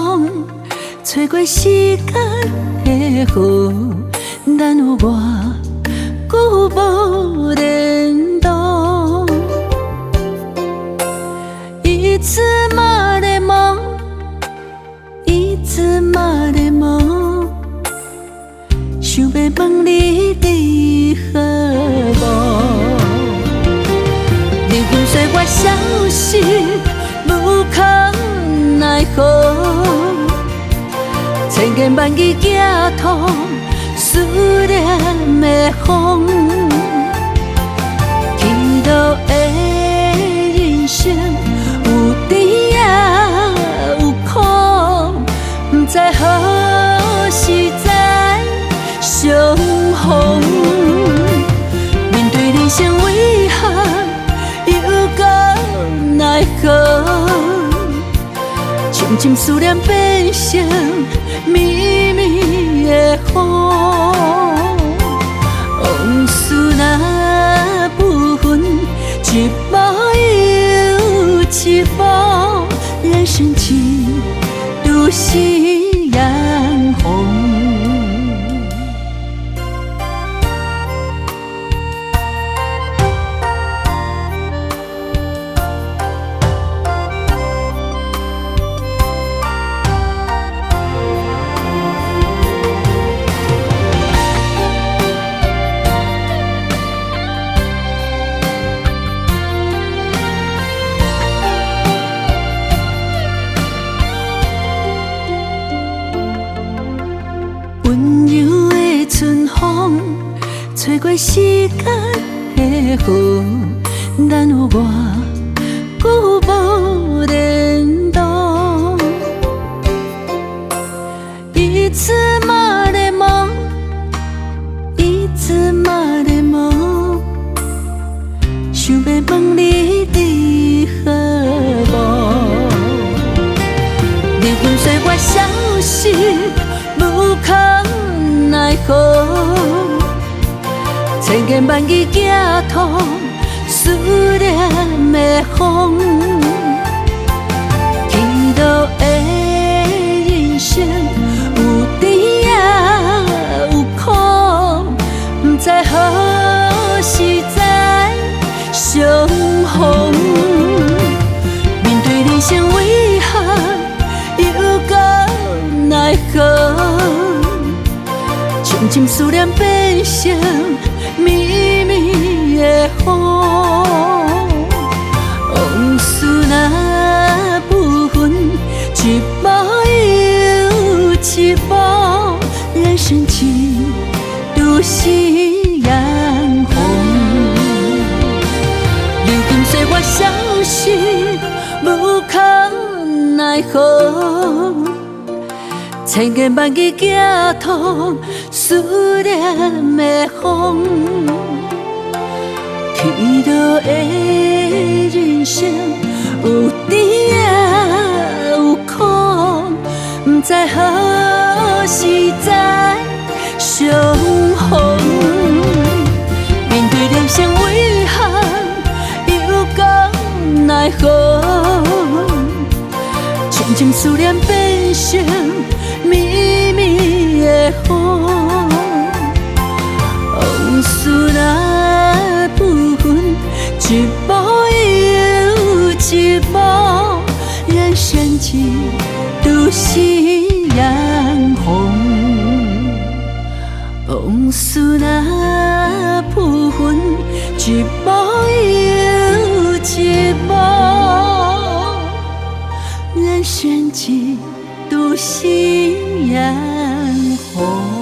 风，吹过时间的雨，咱有偌久无联络？一直嘛在梦，一直嘛在梦，想要问你伫何无？你跟随我消失，无可奈何，千言万语寄托思念的风，祈祷的人生有甜也有苦，不知何时再相逢。面对人生为何又搁奈何？深深思念变成绵绵的风，往事若不分，一幕又一幕，人生只都是染红。温柔的春风，吹过时间的雨，咱有偌久无联络？一直嘛在梦，一直嘛在梦，想要问你伫何无？你跟随我消失，无可奈何，千言万语寄托思念的风，祈祷的人生有甜也有苦，不知何时再相逢。面对人生为何又搁奈何？深深思念变成绵绵的风，往事若不分，一幕又一幕，人生只都是染红。你跟随我消失，无可奈何，千言万语寄托思念的风，祈祷的人生有甜也有苦，不知何时再相逢。面对人生为何又搁奈何？深深思念变成绵绵的风，往事若不分，一幕又一幕，人生只都是染红。往事若不分，一幕又一幕，人生只都是染红。